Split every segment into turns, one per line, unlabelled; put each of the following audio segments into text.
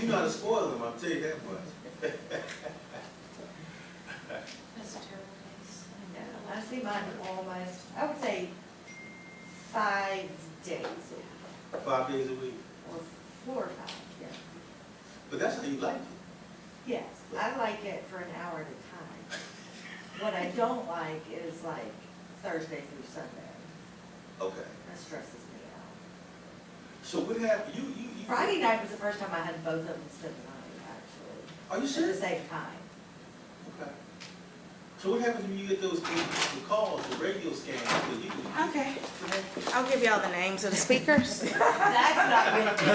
you know how to spoil them, I'll tell you that much.
That's a terrible case.
Yeah, I see mine almost, I would say 5 days a week,
5 days a week.
or 4 or 5, yeah.
But that's how you like it.
Yes, I like it for an hour at a time. What I don't like is like Thursday through Sunday.
Okay.
That stresses me out.
So what happened, you.
Friday night was the first time I had both of them spend the night, actually.
Are you
At the
serious?
same time.
Okay. So what happens when you get those the calls, the radio scans?
Okay, I'll give y'all the names of the speakers.
That's not good.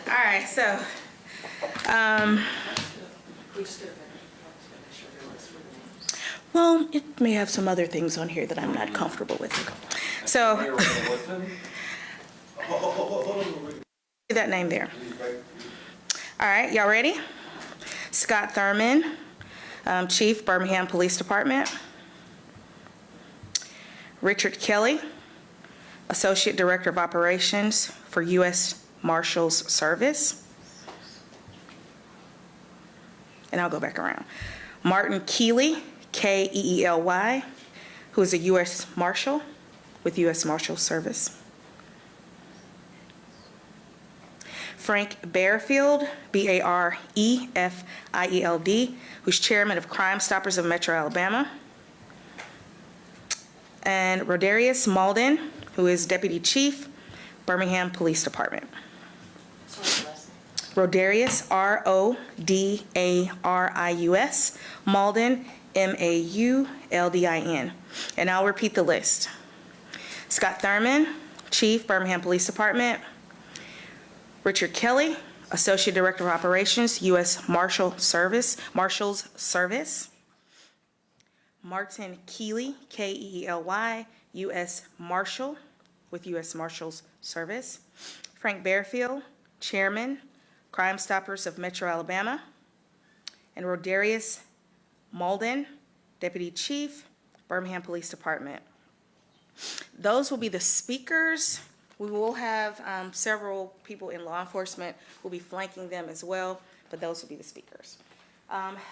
All right, so,
We just did it. Make sure everyone's for the names.
well, it may have some other things on here that I'm not comfortable with. So,
Hold on.
see that name there. All right, y'all ready? Scott Thurman, Chief, Birmingham Police Department. Richard Kelly, Associate Director of Operations for U.S. Marshals Service. And I'll go back around. Martin Keeley, Keely, who is a U.S. Marshal with U.S. Marshals Service. Frank Barefield, Barefield, who's Chairman of Crime Stoppers of Metro Alabama. And Rodarius Malden, who is Deputy Chief, Birmingham Police Department.
Sorry, last name.
Rodarius, Rodarius, Malden, Mauldin. And I'll repeat the list. Scott Thurman, Chief, Birmingham Police Department. Richard Kelly, Associate Director of Operations, U.S. Marshals Service. Martin Keely, Keely, U.S. Marshal with U.S. Marshals Service. Frank Barefield, Chairman, Crime Stoppers of Metro Alabama. And Rodarius Malden, Deputy Chief, Birmingham Police Department. Those will be the speakers. We will have several people in law enforcement who will be flanking them as well, but those will be the speakers.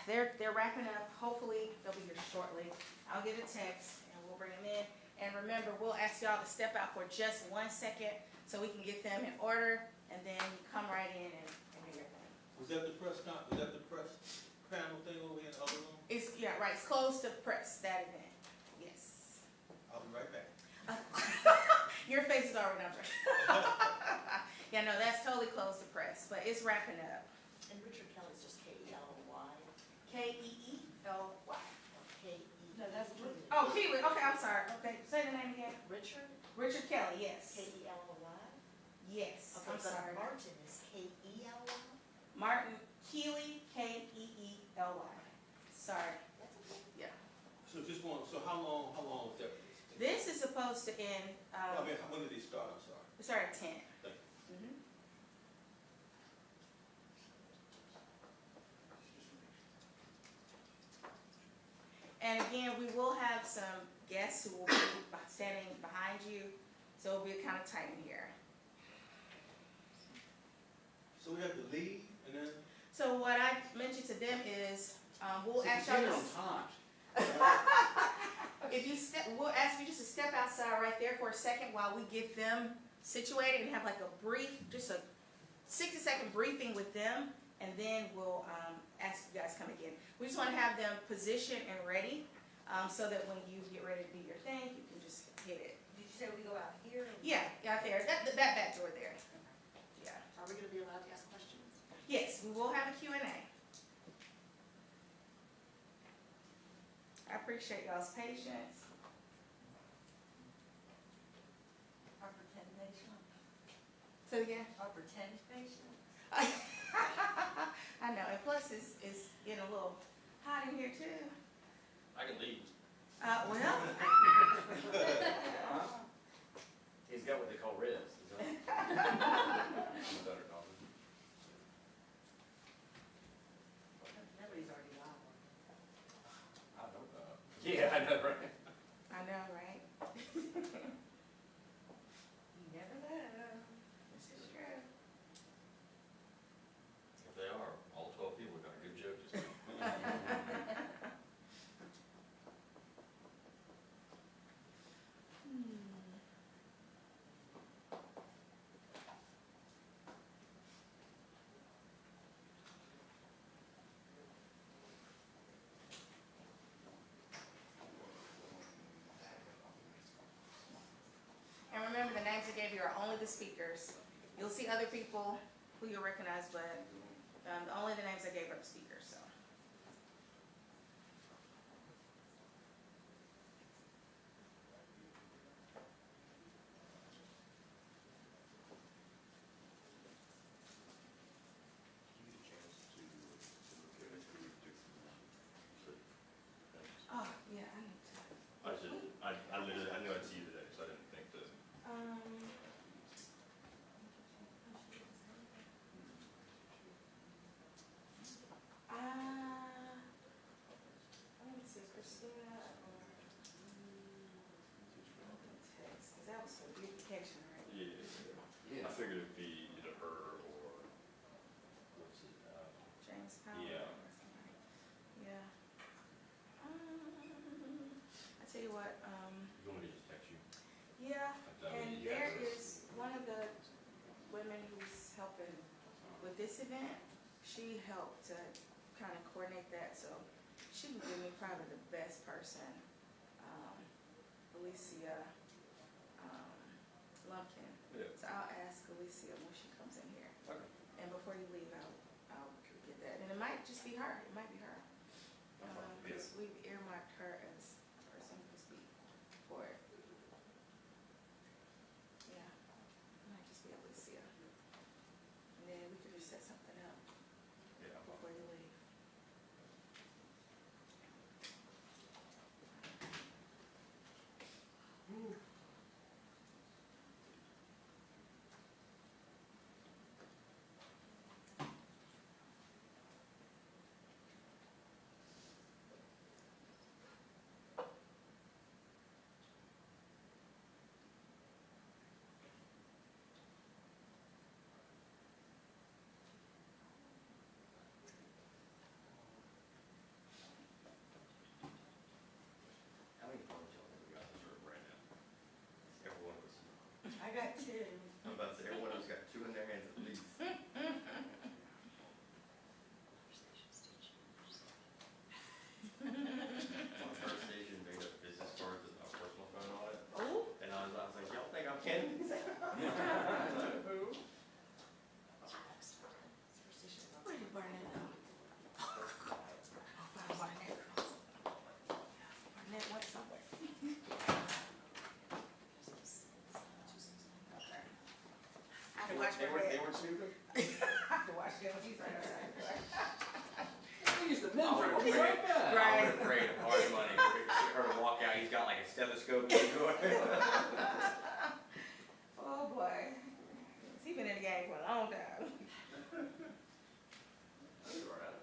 They're wrapping up. Hopefully, they'll be here shortly. I'll get a text, and we'll bring them in. And remember, we'll ask y'all to step out for just 1 second so we can get them in order, and then you come right in and do your thing.
Was that the press panel thing over in the other room?
Yeah, right. It's closed to press, that event. Yes.
I'll be right back.
Your face is already not right. Yeah, no, that's totally closed to press, but it's wrapping up.
And Richard Kelly's just Keely.
Keely.
Or K-E.
No, that's
Oh, Keely. Okay, I'm sorry. Okay, say the name again.
Richard,
Richard Kelly, yes.
K-E-L-L-Y.
Yes,
Okay,
I'm
but
sorry.
Martin is K-E-L-Y.
Martin Keely, Keely. Sorry.
That's okay.
Yeah.
So how long was that?
This is supposed to end,
When did they start? I'm sorry.
we started at 10.
Thank
Mhm. And again, we will have some guests who will be standing behind you, so it'll be kind of tight in here.
So we have to leave and then?
So what I mentioned to them is, we'll ask y'all to, we'll ask you just to step outside right there for a second while we get them situated and have like a brief, just a 60-second briefing with them, and then we'll ask you guys come again. We just want to have them positioned and ready, so that when you get ready to do your thing, you can just hit it.
Did you say we go out here?
Yeah, out there, that back door there. Yeah.
Are we gonna be allowed to ask questions?
Yes, we will have a Q&A. I appreciate y'all's patience.
Our pretend patient?
So again,
Our pretend patient?
I know, and plus it's getting a little hot in here too.
I can leave.
Well,
He's got what they call ribs. I'm a better dog.
Nobody's already got one.
I don't know. Yeah, I know, right?
I know, right?
You never know.
This is true. interview are only the speakers. You'll see other people who you'll recognize, but only the names I gave are the speakers, so. Oh, yeah, I need to.
I knew I'd see you today, so I didn't think to.
Let me see, Christina, text, because that was for beautification, right?
Yeah. I figured it'd be either her or, what's it,
James Powell.
Yeah.
or somebody. Yeah. I tell you what,
you want me to just text you?
yeah,
That way
and
you
there
have this.
is one of the women who's helping with this event. She helped to kind of coordinate that, so she would give me probably the best person, Alicia Lumpkin.
Yeah.
So I'll ask Alicia when she comes in here,
Okay.
and before you leave, I'll get that, and it might just be her. It might be her. Because we've earmarked her as a person who can speak for it. Yeah, it might just be Alicia. And then we could just set something up
Yeah.
before you leave.
How many phones y'all think we got this room right now? Every one of us.
I got two.
I'm about to say, every one of us got two in their hands at least. On First Station, made a business card with my personal phone on it.
Oh,
And I was like, y'all think I'm kidding? Who?
where you Barnett go? I'll find Barnett. Barnett went somewhere. Okay. I have to watch
They
Barnett.
were stupid?
I have to watch him. He's right outside.
We used to
I would have prayed,
Right.
I would have prayed hard money for her to walk out, he's got like a stethoscope in his door.
Oh, boy. He's been in the game for a long time.
That's all right.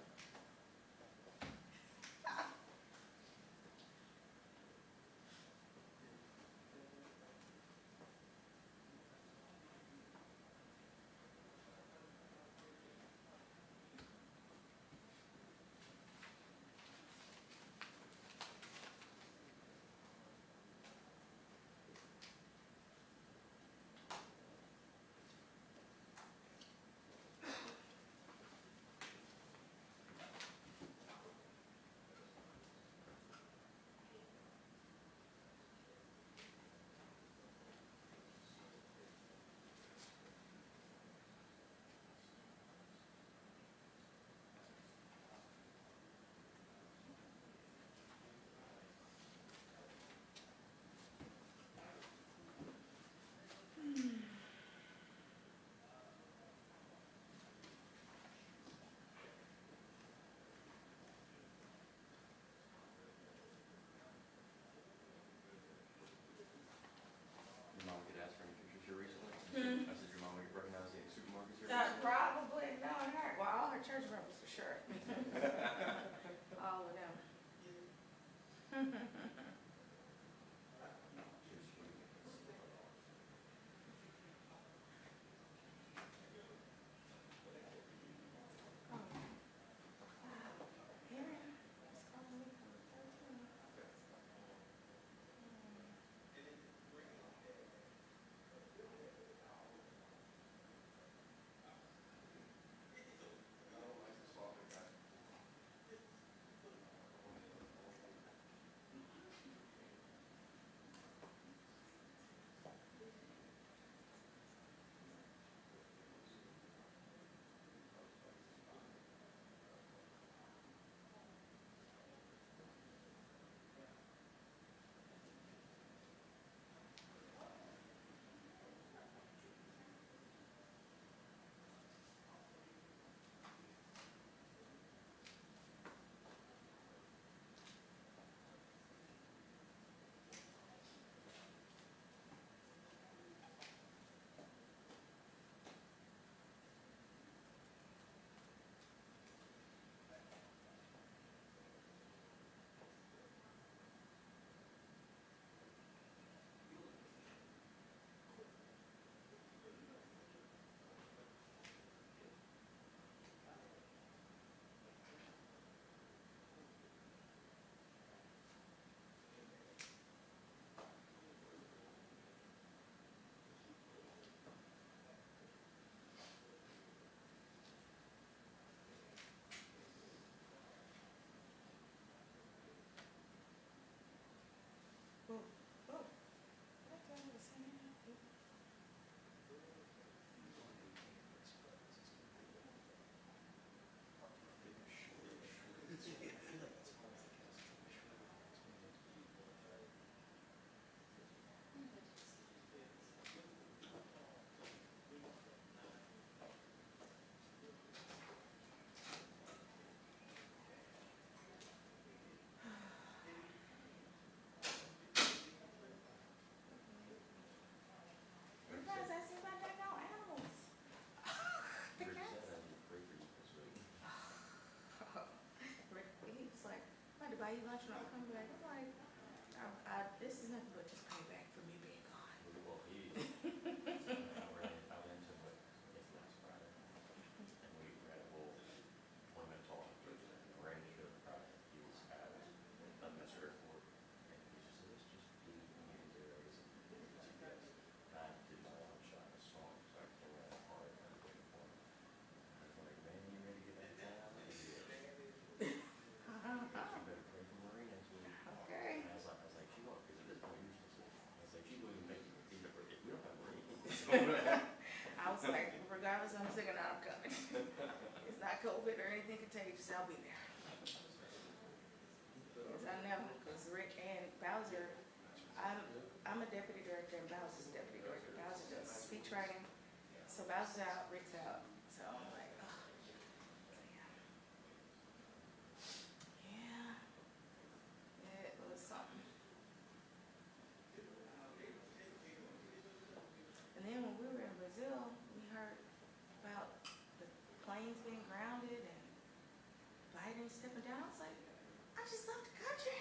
eat lunch when I come back. I'm like, this is nothing but just payback for me being gone.
Well, I ran into him yes last Friday, and we had a whole 20-minute talk on Thursday. Arranged for Friday. He was at Upminster Airport, and he just said, "It's just do meetings areas and GPS." And I did my one shot a song, so I came out of the car and I was waiting for him. I was like, "Man, you ready to get back to town?" And he goes, "You better pray for Marina this week."
Okay.
And I was like, "She won't," because at this point you're supposed to. I was like, "She won't even make it. We don't have Marina."
I was like, regardless, I'm sick or not, I'm coming. It's not COVID or anything contagious, I'll be there. Because I know, because Rick and Bowser, I'm a deputy director and Bowser's deputy director. Bowser does speech writing, so Bowser's out, Rick's out, so I'm like, oh, yeah. Yeah, it was something. And then when we were in Brazil, we heard about the planes being grounded and Biden stepping down. I was like, I just left the country.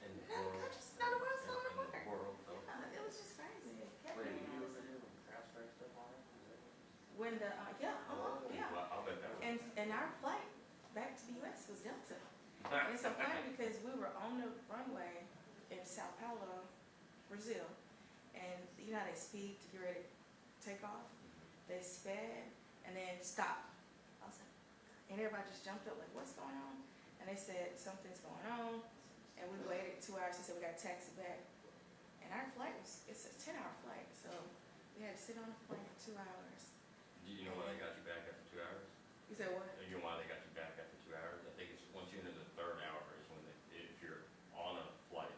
And the
Not the
world.
country, not the world's going
And the
apart.
world.
It was just crazy. It kept
Wait,
me
were you
honest.
over there when CrossPlex stuff on it?
When the, yeah.
Well, I'll bet that was.
And our flight back to the US was Delta. And it's so funny because we were on the runway in Sao Paulo, Brazil, and you know how they speed to get ready to take off? They sped and then stopped. I was like, and everybody just jumped up like, what's going on? And they said, something's going on. And we waited 2 hours. They said, we got to taxi back. And our flight it's a 10-hour flight. So we had to sit on the plane for 2 hours.
Do you know why they got you back after 2 hours?
You said what?
You know why they got you back after 2 hours? I think it's once you enter the third hour is when if you're on a flight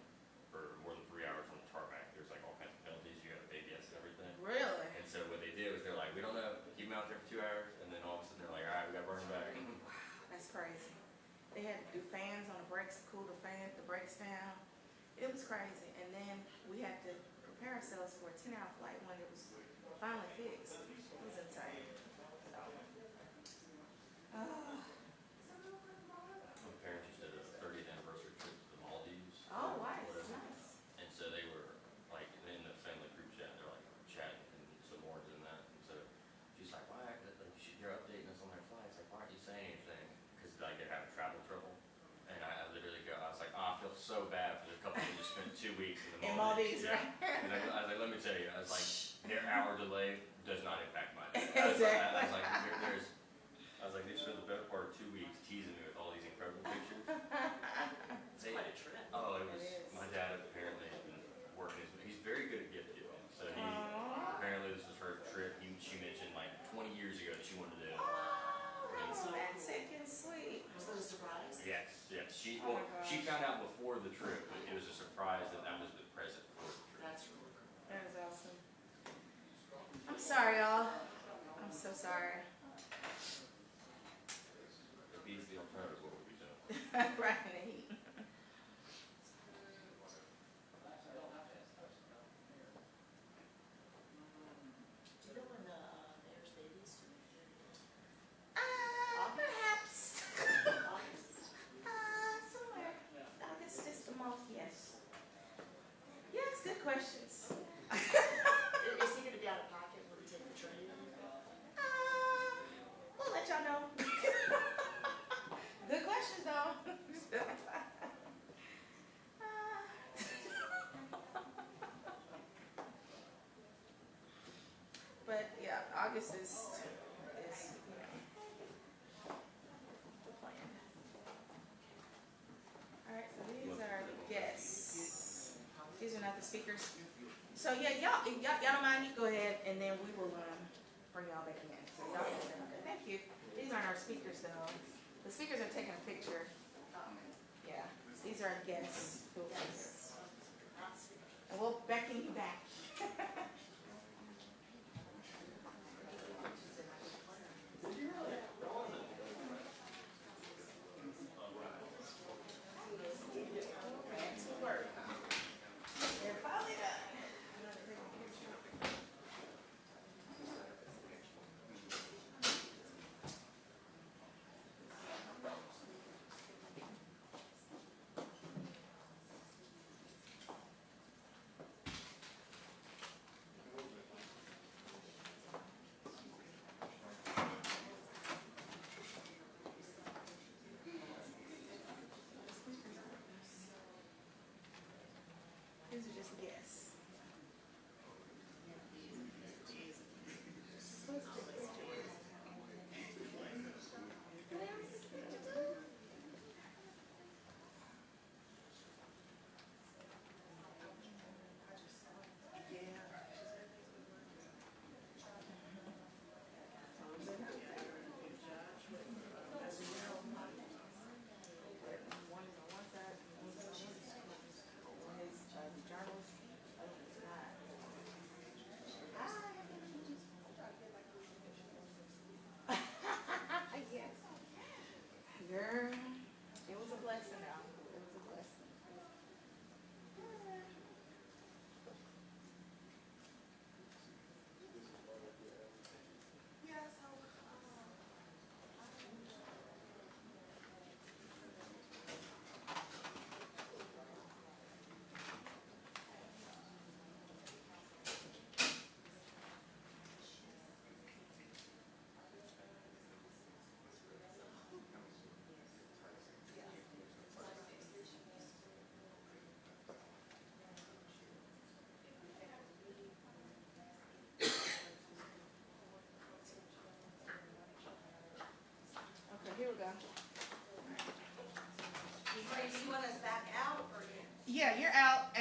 for more than 3 hours on the tarmac, there's like all kinds of penalties. You got to pay gas and everything.
Really?
And so what they did was they're like, we don't know, keep them out there for 2 hours, and then all of a sudden they're like, all right, we got to burn them back.
That's crazy. They had to do fans on the brakes to cool the brakes down. It was crazy. And then we had to prepare ourselves for a 10-hour flight when it was finally fixed. It was insane.
My parents just did a 30th anniversary trip to the Maldives.
Oh,
or
nice,
whatever.
nice.
And so they were like in the family group chat, they're like chatting and some more than that. And so she's like, why, you're updating us on their flights, like, why aren't you saying anything? Because like they're having travel trouble. And I literally go, I was like, oh, I feel so bad for the couple who just spent 2 weeks in the Maldives.
Maldives, right?
And I was like, let me tell you, I was like, their hour delay does not impact mine.
Exactly.
I was like, I was like, they spent the better part of 2 weeks teasing me with all these incredible pictures.
It's quite a trip.
Oh, it was,
It is.
my dad apparently had been working, he's very good at gift giving. So
Aww.
apparently this was her trip. She mentioned like 20 years ago that she wanted to do.
Oh, that's romantic and sweet.
Was that a surprise?
Yes. She,
Oh my
well, she
gosh.
found out before the trip, but it was a surprise that was the present for the trip.
That's really cool.
That was awesome. I'm sorry, y'all. I'm so sorry.
If he's the alternative, what would we do?
Right in the heat.
Do you know when the mayor's babies?
Perhaps.
August?
Somewhere. August is the month, yes. Yes, good questions.
Is he gonna be out of pocket when we take the train?
We'll let y'all know. Good questions, though. But yeah, August is the plan. All right, so these are guests. These are not the speakers. So yeah, y'all don't mind, you go ahead, and then we will bring y'all back in. So y'all can say, okay, thank you. These aren't our speakers though. The speakers are taking a picture. Yeah, these are our guests who are here. And we'll beckon you back. Fancy work. They're finally done.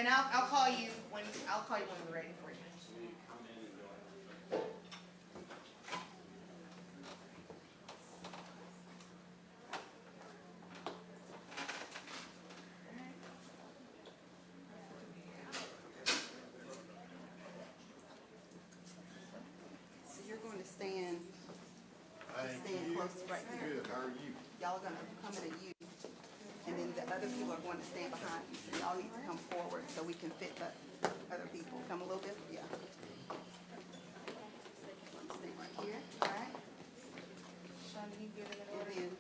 And I'll call you when we're ready for you.
So you're going to stand close right here.
Good, how are you?
Y'all are gonna come in a U, and then the other people are going to stand behind you. So y'all need to come forward so we can fit the other people. Come a little bit, yeah. Stand right here, all right?
Sean, you get it in
And
order?
then,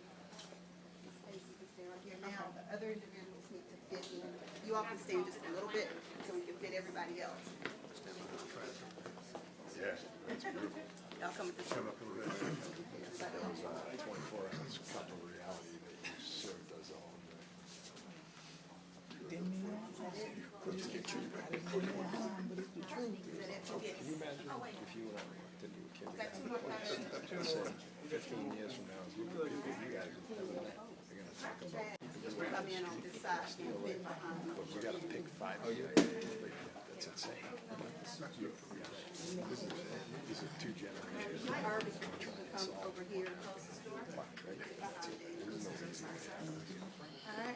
Ms. Casey, you can stand right here. Now, the other individuals need to fit in. You all can stand just a little bit so we can fit everybody else.
Yeah, that's beautiful.
Y'all come at this.
Come up a little bit.
Everybody else.
24 hours, couple reality that you served us all. Can you imagine if you and I walked into a kindergarten? 15 years from now, you guys are gonna talk about,
Come in on this side and fit behind.
but we gotta pick 5. Oh, yeah. That's insane. This is 2 generations.
Harvey, you can come over here.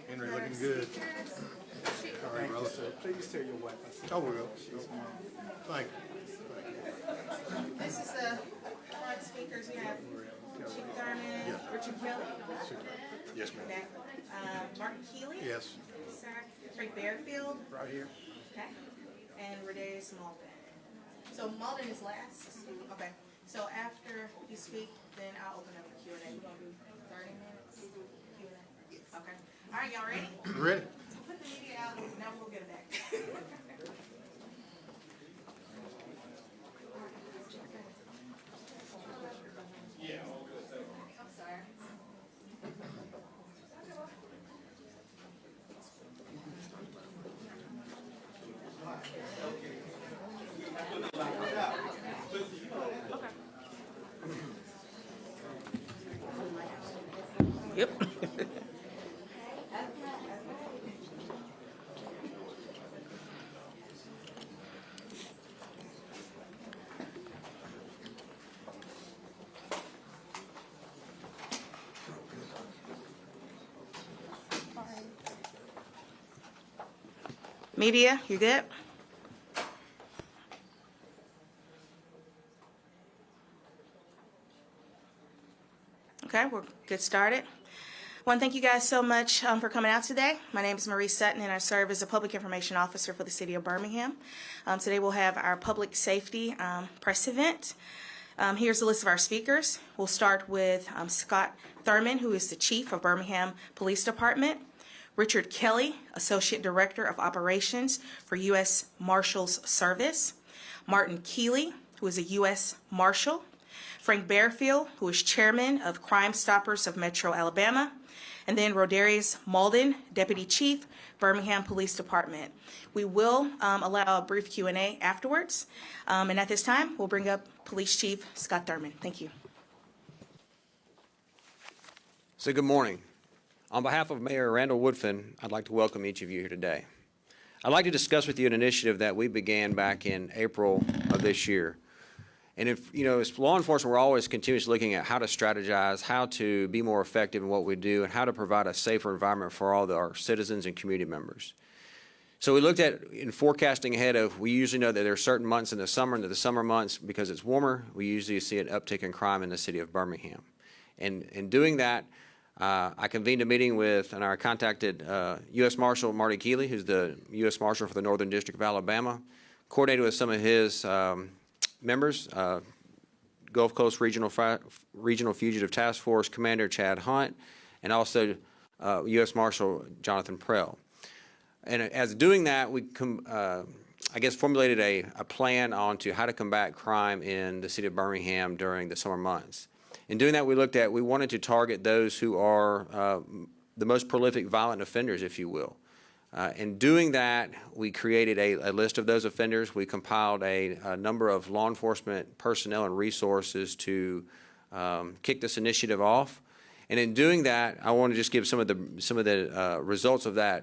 Henry looking good. All right, brother. Please tell your wife. I will. Thank you.
This is the front speakers. We have Chief Thurman, Richard Kelly,
Yes, ma'am.
Martin Keeley.
Yes.
Frank Bearfield.
Right here.
Okay. And Radaeus Malden. So Malden is last? Okay. So after you speak, then I'll open up for Q&A. We're gonna do 30 minutes Q&A? Okay. All right, y'all ready?
Ready?
So put the media out, now we'll get it back. Yep. Media, you good? Okay, we'll get started. I want to thank you guys so much for coming out today. My name is Marie Sutton, and I serve as a Public Information Officer for the City of Birmingham. Today we'll have our public safety press event. Here's the list of our speakers. We'll start with Scott Thurman, who is the Chief of Birmingham Police Department. Richard Kelly, Associate Director of Operations for U.S. Marshals Service. Martin Keeley, who is a U.S. Marshal. Frank Bearfield, who is Chairman of Crime Stoppers of Metro Alabama. And then Radaeus Malden, Deputy Chief, Birmingham Police Department. We will allow a brief Q&A afterwards. And at this time, we'll bring up Police Chief Scott Thurman. Thank you.
So good morning. On behalf of Mayor Randall Woodfin, I'd like to welcome each of you here today. I'd like to discuss with you an initiative that we began back in April of this year. And if, as law enforcement, we're always continuously looking at how to strategize, how to be more effective in what we do, and how to provide a safer environment for all our citizens and community members. So we looked at, in forecasting ahead of, we usually know that there are certain months in the summer, and that the summer months, because it's warmer, we usually see an uptick in crime in the city of Birmingham. And in doing that, I convened a meeting with, and I contacted U.S. Marshal Marty Keeley, who's the U.S. Marshal for the Northern District of Alabama, coordinated with some of his members, Gulf Coast Regional Fugitive Task Force Commander Chad Hunt, and also U.S. Marshal Jonathan Prell. And as doing that, we formulated a plan on to how to combat crime in the city of Birmingham during the summer months. In doing that, we wanted to target those who are the most prolific violent offenders, if you will. In doing that, we created a list of those offenders. We compiled a number of law enforcement personnel and resources to kick this initiative off. And in doing that, I want to just give some of the results of that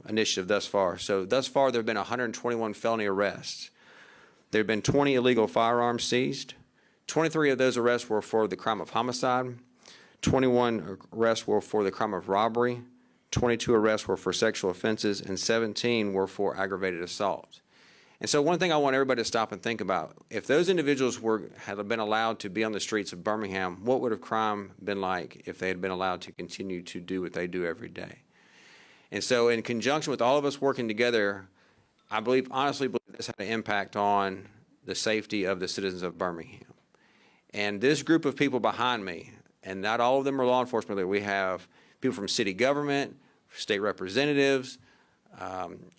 initiative thus far. So thus far, there have been 121 felony arrests. There have been 20 illegal firearms seized. 23 of those arrests were for the crime of homicide. 21 arrests were for the crime of robbery. 22 arrests were for sexual offenses, and 17 were for aggravated assault. And so one thing I want everybody to stop and think about, if those individuals had been allowed to be on the streets of Birmingham, what would have crime been like if they had been allowed to continue to do what they do every day? And so in conjunction with all of us working together, I honestly believe this had an impact on the safety of the citizens of Birmingham. And this group of people behind me, and not all of them are law enforcement, we have people from city government, state representatives,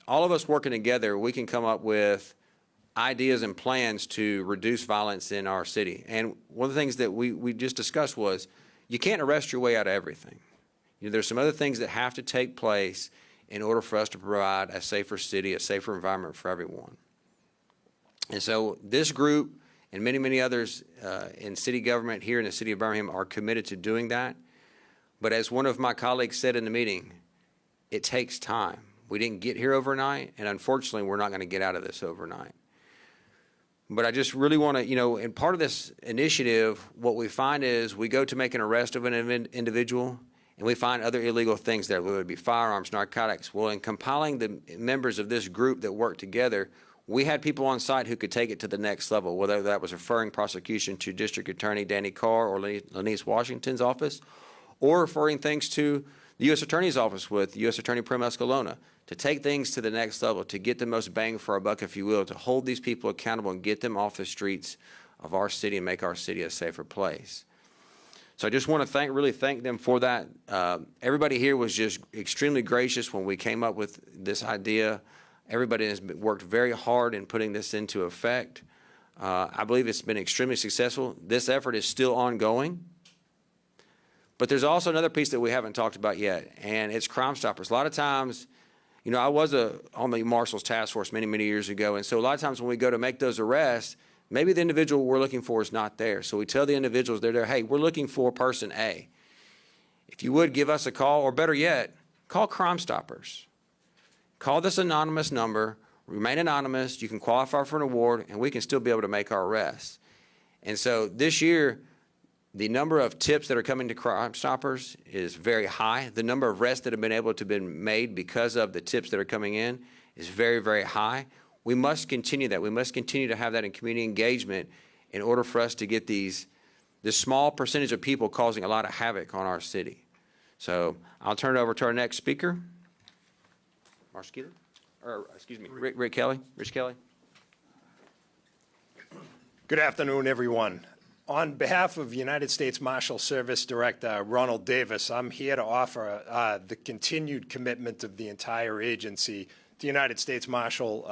all of us working together, we can come up with ideas and plans to reduce violence in our city. And one of the things that we just discussed was you can't arrest your way out of everything. You know, there's some other things that have to take place in order for us to provide a safer city, a safer environment for everyone. And so this group and many, many others in city government here in the city of Birmingham are committed to doing that. But as one of my colleagues said in the meeting, it takes time. We didn't get here overnight, and unfortunately, we're not going to get out of this overnight. But I just really want to, you know, and part of this initiative, what we find is we go to make an arrest of an individual, and we find other illegal things there, whether it be firearms, narcotics. Well, in compiling the members of this group that work together, we had people on site who could take it to the next level, whether that was referring prosecution to District Attorney Danny Carr or Lenise Washington's office, or referring things to the U.S. Attorney's Office with U.S. Attorney Prim Escalona, to take things to the next level, to get the most bang for our buck, if you will, to hold these people accountable and get them off the streets of our city and make our city a safer place. So I just want to really thank them for that. Everybody here was just extremely gracious when we came up with this idea. Everybody has worked very hard in putting this into effect. I believe it's been extremely successful. This effort is still ongoing. But there's also another piece that we haven't talked about yet, and it's Crime Stoppers. A lot of times, you know, I was on the Marshals Task Force many, many years ago, and so a lot of times when we go to make those arrests, maybe the individual we're looking for is not there. So we tell the individuals they're there, hey, we're looking for person A. If you would, give us a call, or better yet, call Crime Stoppers. Call this anonymous number, remain anonymous, you can qualify for an award, and we can still be able to make our arrests. And so this year, the number of tips that are coming to Crime Stoppers is very high. The number of arrests that have been able to be made because of the tips that are coming in is very, very high. We must continue that. We must continue to have that in community engagement in order for us to get this small percentage of people causing a lot of havoc on our city. So I'll turn it over to our next speaker. Marshall Keeler? Or, excuse me, Rick Kelly. Rich Kelly.
Good afternoon, everyone. On behalf of United States Marshals Service Director Ronald Davis, I'm here to offer the continued commitment of the entire agency to United States Marshal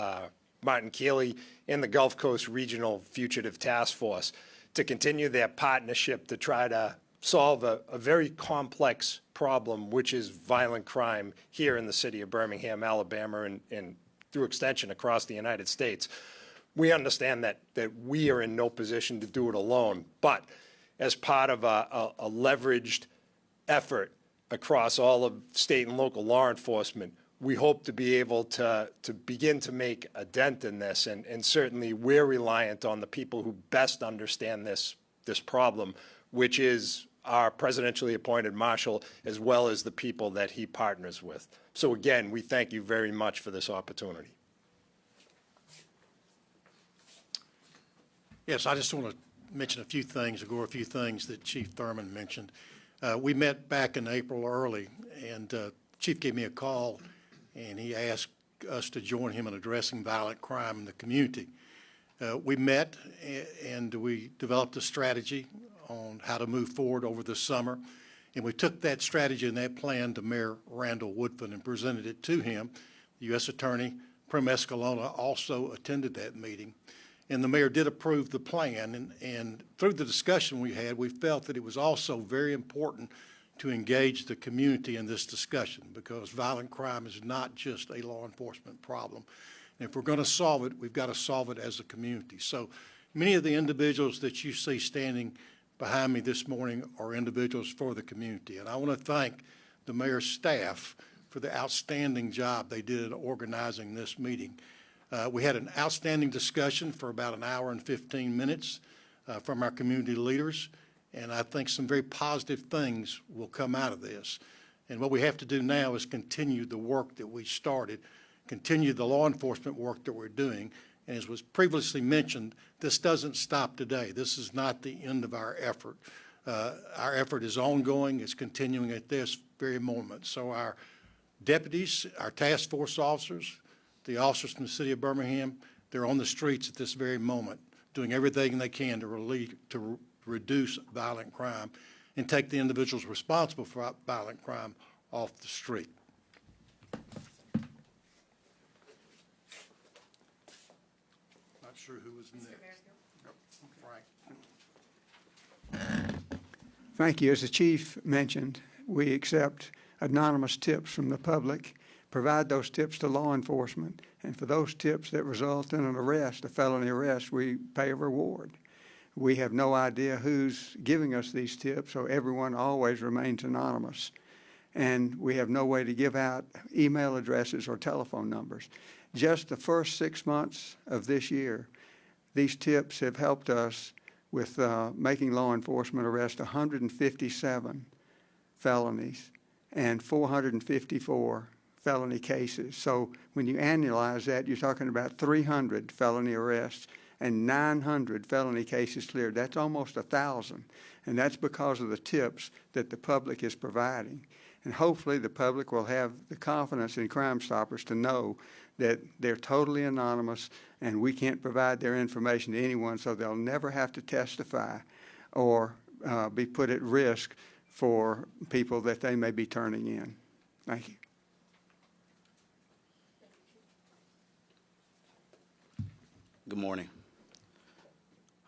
Martin Keeley and the Gulf Coast Regional Fugitive Task Force to continue their partnership to try to solve a very complex problem, which is violent crime here in the city of Birmingham, Alabama, and through extension across the United States. We understand that we are in no position to do it alone, but as part of a leveraged effort across all of state and local law enforcement, we hope to be able to begin to make a dent in this, and certainly we're reliant on the people who best understand this problem, which is our presidentially appointed marshal, as well as the people that he partners with. So again, we thank you very much for this opportunity.
Yes, I just want to mention a few things, or go over a few things that Chief Thurman mentioned. We met back in April early, and Chief gave me a call, and he asked us to join him in addressing violent crime in the community. We met, and we developed a strategy on how to move forward over the summer, and we took that strategy and that plan to Mayor Randall Woodfin and presented it to him. The U.S. Attorney Prim Escalona also attended that meeting. And the mayor did approve the plan, and through the discussion we had, we felt that it was also very important to engage the community in this discussion, because violent crime is not just a law enforcement problem. And if we're going to solve it, we've got to solve it as a community. So many of the individuals that you see standing behind me this morning are individuals for the community. And I want to thank the mayor's staff for the outstanding job they did in organizing this meeting. We had an outstanding discussion for about an hour and 15 minutes from our community leaders, and I think some very positive things will come out of this. And what we have to do now is continue the work that we started, continue the law enforcement work that we're doing. And as was previously mentioned, this doesn't stop today. This is not the end of our effort. Our effort is ongoing. It's continuing at this very moment. So our deputies, our task force officers, the officers from the city of Birmingham, they're on the streets at this very moment, doing everything they can to reduce violent crime and take the individuals responsible for violent crime off the street. Not sure who was next. Frank.
Thank you. As the chief mentioned, we accept anonymous tips from the public, provide those tips to law enforcement, and for those tips that result in an arrest, a felony arrest, we pay a reward. We have no idea who's giving us these tips, so everyone always remains anonymous. And we have no way to give out email addresses or telephone numbers. Just the first 6 months of this year, these tips have helped us with making law enforcement arrest 157 felonies and 454 felony cases. So when you annualize that, you're talking about 300 felony arrests and 900 felony cases cleared. That's almost 1,000. And that's because of the tips that the public is providing. And hopefully the public will have the confidence in Crime Stoppers to know that they're totally anonymous and we can't provide their information to anyone, so they'll never have to testify or be put at risk for people that they may be turning in. Thank you.
Good morning.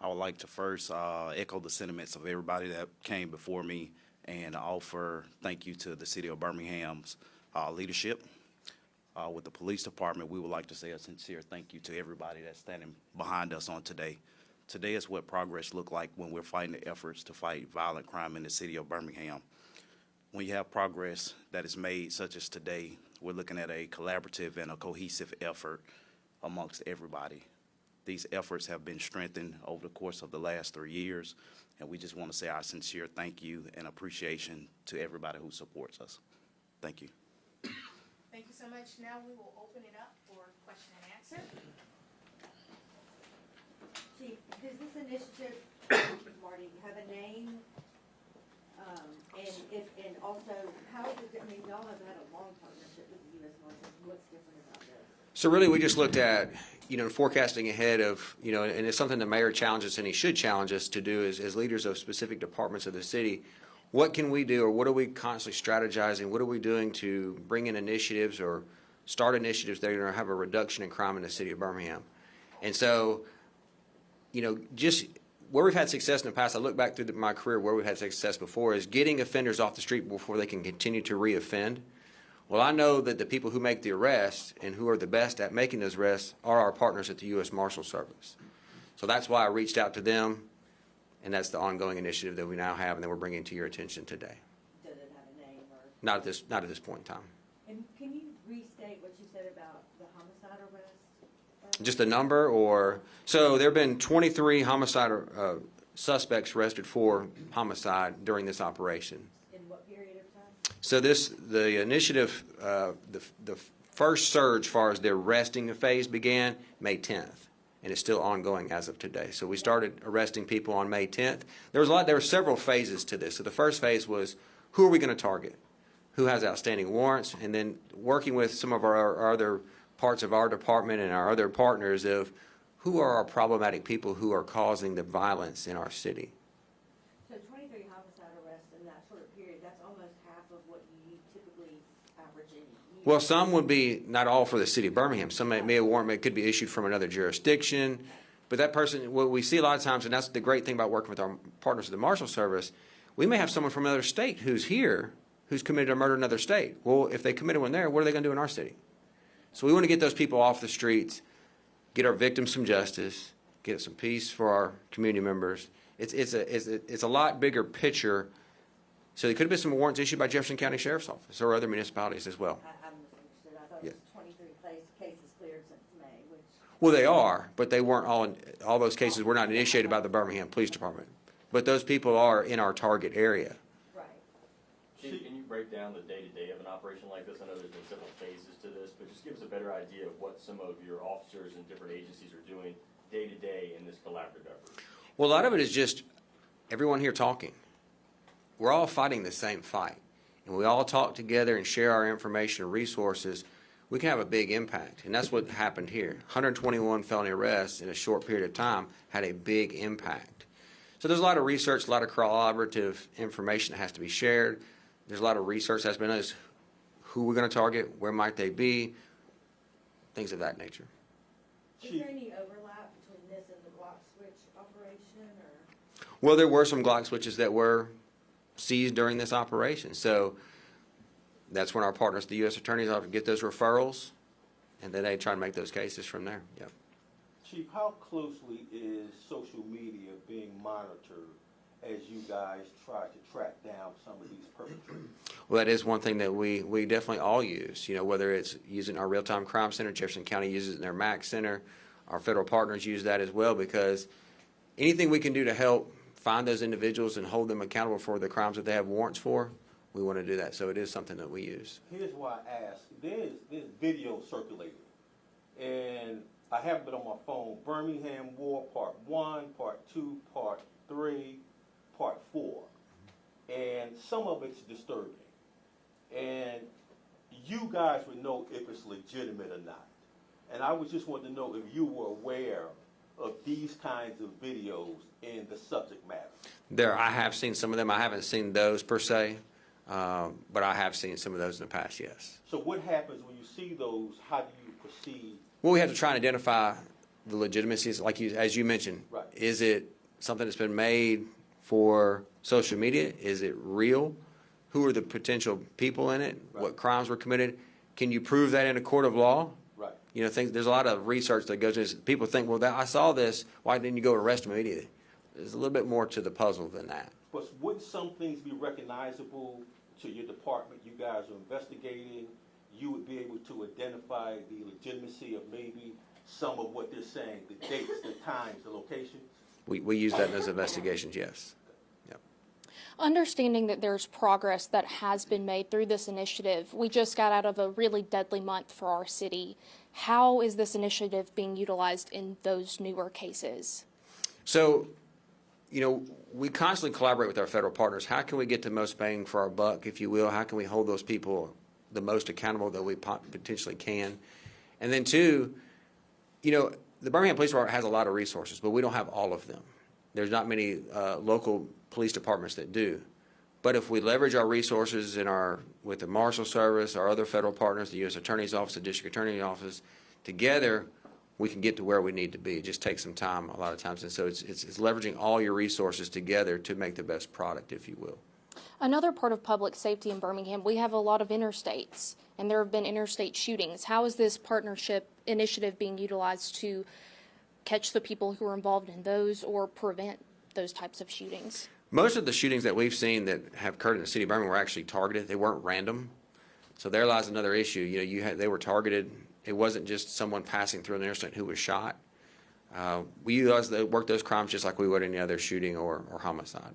I would like to first echo the sentiments of everybody that came before me and offer thank you to the City of Birmingham's leadership. With the police department, we would like to say a sincere thank you to everybody that's standing behind us on today. Today is what progress looks like when we're fighting the efforts to fight violent crime in the City of Birmingham. When you have progress that is made, such as today, we're looking at a collaborative and a cohesive effort amongst everybody. These efforts have been strengthened over the course of the last 3 years, and we just want to say our sincere thank you and appreciation to everybody who supports us. Thank you.
Thank you so much. Now we will open it up for question and answer.
Chief, does this initiative, Marty, have a name? And also, how does it, I mean, y'all have had a long partnership with the U.S. Marshals. What's different about this?
So really, we just looked at, forecasting ahead of, and it's something the mayor challenges and he should challenge us to do as leaders of specific departments of the city. What can we do, or what are we constantly strategizing? What are we doing to bring in initiatives or start initiatives that are going to have a reduction in crime in the city of Birmingham? And so, just where we've had success in the past, I look back through my career where we've had success before is getting offenders off the street before they can continue to reoffend. Well, I know that the people who make the arrests and who are the best at making those arrests are our partners at the U.S. Marshals Service. So that's why I reached out to them, and that's the ongoing initiative that we now have and that we're bringing to your attention today.
Does it have a name or?
Not at this point in time.
And can you restate what you said about the homicide arrest?
Just a number, or so there have been 23 homicide suspects arrested for homicide during this operation.
In what period of time?
So the initiative, the first surge as far as the arresting phase began May 10th, and it's still ongoing as of today. So we started arresting people on May 10th. There were several phases to this. So the first phase was, who are we going to target? Who has outstanding warrants? And then working with some of our other parts of our department and our other partners of who are our problematic people who are causing the violence in our city.
So 23 homicide arrests in that sort of period, that's almost half of what you typically average in a year.
Well, some would be not all for the city of Birmingham. Some may a warrant could be issued from another jurisdiction. But that person, what we see a lot of times, and that's the great thing about working with our partners at the Marshals Service, we may have someone from another state who's here who's committed a murder in another state. Well, if they committed one there, what are they going to do in our city? So we want to get those people off the streets, get our victims some justice, get some peace for our community members, It's a lot bigger picture. So there could have been some warrants issued by Jefferson County Sheriff's Office or other municipalities as well.
I misunderstood. I thought
Yeah.
it was 23 cases cleared since May, which,
Well, they are, but they weren't all those cases were not initiated by the Birmingham Police Department. But those people are in our target area.
right.
Chief, can you break down the day-to-day of an operation like this? I know there's been several phases to this, but just give us a better idea of what some of your officers and different agencies are doing day-to-day in this collaborative effort.
Well, a lot of it is just everyone here talking. We're all fighting the same fight. And we all talk together and share our information and resources. We can have a big impact. And that's what happened here. 121 felony arrests in a short period of time had a big impact. So there's a lot of research, a lot of collaborative information that has to be shared. There's a lot of research that's been done as who we're going to target, where might they be, things of that nature.
Is there any overlap between this and the block switch operation, or?
Well, there were some Glock switches that were seized during this operation. So that's when our partners, the U.S. Attorney's Office, get those referrals, and then they try to make those cases from there. Yep.
Chief, how closely is social media being monitored as you guys try to track down some of these perpetrators?
Well, that is one thing that we definitely all use, whether it's using our real-time crime center, Jefferson County uses it in their MAC center, our federal partners use that as well, because anything we can do to help find those individuals and hold them accountable for the crimes that they have warrants for, we want to do that. So it is something that we use.
Here's why I ask. There's video circulating, and I have it on my phone. Birmingham War Part 1, Part 2, Part 3, Part 4. And some of it's disturbing. And you guys would know if it's legitimate or not. And I was just wanting to know if you were aware of these kinds of videos in the subject matter.
I have seen some of them. I haven't seen those per se, but I have seen some of those in the past, yes.
So what happens when you see those? How do you proceed?
Well, we have to try and identify the legitimacies, as you mentioned.
Right.
Is it something that's been made for social media? Is it real? Who are the potential people in it?
Right.
What crimes were committed? Can you prove that in a court of law?
Right.
There's a lot of research that goes into this. People think, well, I saw this. Why didn't you go arrest them immediately? There's a little bit more to the puzzle than that.
But wouldn't some things be recognizable to your department? You guys are investigating. You would be able to identify the legitimacy of maybe some of what they're saying, the dates, the times, the locations?
We use that in those investigations, yes. Yep.
Understanding that there's progress that has been made through this initiative, we just got out of a really deadly month for our city. How is this initiative being utilized in those newer cases?
So, we constantly collaborate with our federal partners. How can we get the most bang for our buck, if you will? How can we hold those people the most accountable that we potentially can? And then two, the Birmingham Police Department has a lot of resources, but we don't have all of them. There's not many local police departments that do. But if we leverage our resources with the Marshals Service, our other federal partners, the U.S. Attorney's Office, the District Attorney's Office, together, we can get to where we need to be. It just takes some time a lot of times. And so it's leveraging all your resources together to make the best product, if you will.
Another part of public safety in Birmingham, we have a lot of interstates, and there have been interstate shootings. How is this partnership initiative being utilized to catch the people who are involved in those or prevent those types of shootings?
Most of the shootings that we've seen that have occurred in the city of Birmingham were actually targeted. They weren't random. So there lies another issue. They were targeted. It wasn't just someone passing through an interstate who was shot. We work those crimes just like we would any other shooting or homicide.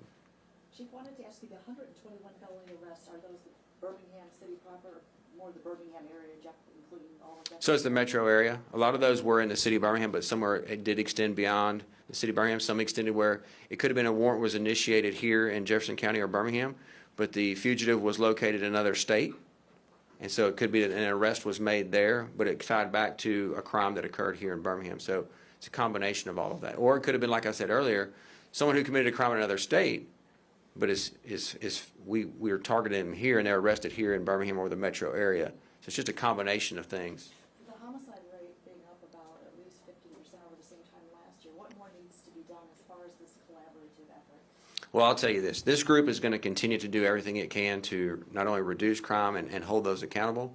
Chief, wanted to ask you, the 121 felony arrests, are those the Birmingham city proper, more the Birmingham area, including all of that?
So it's the metro area. A lot of those were in the city of Birmingham, but somewhere it did extend beyond the city of Birmingham. Some extended where it could have been a warrant was initiated here in Jefferson County or Birmingham, but the fugitive was located in another state. And so it could be that an arrest was made there, but it tied back to a crime that occurred here in Birmingham. So it's a combination of all of that. Or it could have been, like I said earlier, someone who committed a crime in another state, but we were targeting them here and they're arrested here in Birmingham or the metro area. So it's just a combination of things.
The homicide rate being up about at least 50% over the same time last year, what more needs to be done as far as this collaborative effort?
Well, I'll tell you this. This group is going to continue to do everything it can to not only reduce crime and hold those accountable,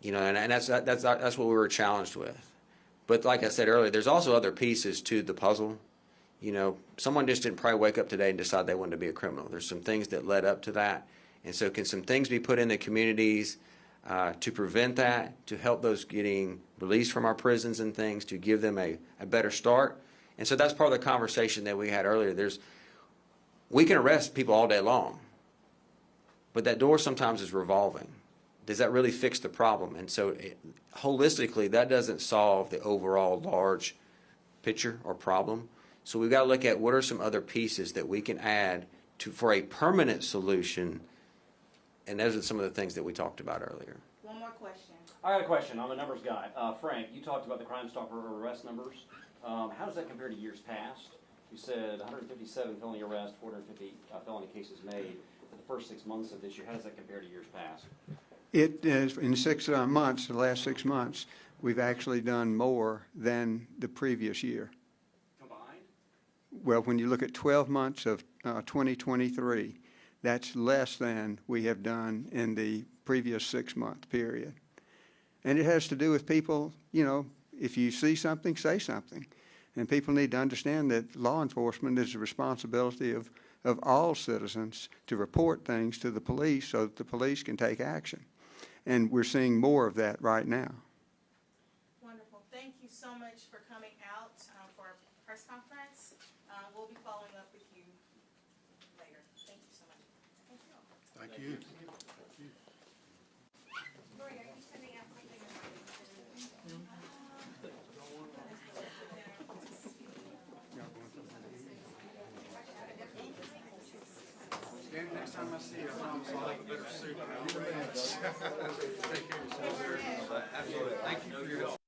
and that's what we were challenged with. But like I said earlier, there's also other pieces to the puzzle. You know, someone just didn't probably wake up today and decide they wanted to be a criminal. There's some things that led up to that. And so can some things be put in the communities to prevent that, to help those getting released from our prisons and things, to give them a better start? And so that's part of the conversation that we had earlier. We can arrest people all day long, but that door sometimes is revolving. Does that really fix the problem? And so holistically, that doesn't solve the overall large picture or problem. So we've got to look at what are some other pieces that we can add for a permanent solution. And those are some of the things that we talked about earlier.
One more question.
I got a question. I'm a numbers guy. Frank, you talked about the Crime Stopper arrest numbers. How does that compare to years past? You said 157 felony arrests, 450 felony cases made for the first 6 months of this year. How does that compare to years past?
It is, in 6 months, the last 6 months, we've actually done more than the previous year.
Combined?
Well, when you look at 12 months of 2023, that's less than we have done in the previous 6-month period. And it has to do with people, you know, if you see something, say something. And people need to understand that law enforcement is the responsibility of all citizens to report things to the police so that the police can take action. And we're seeing more of that right now.
Wonderful. Thank you so much for coming out for our press conference. We'll be following up with you later. Thank you so much.
Thank you.
Next time I see you, I promise I'll have a better suit. Take care of yourself. Absolutely. Thank you for your help.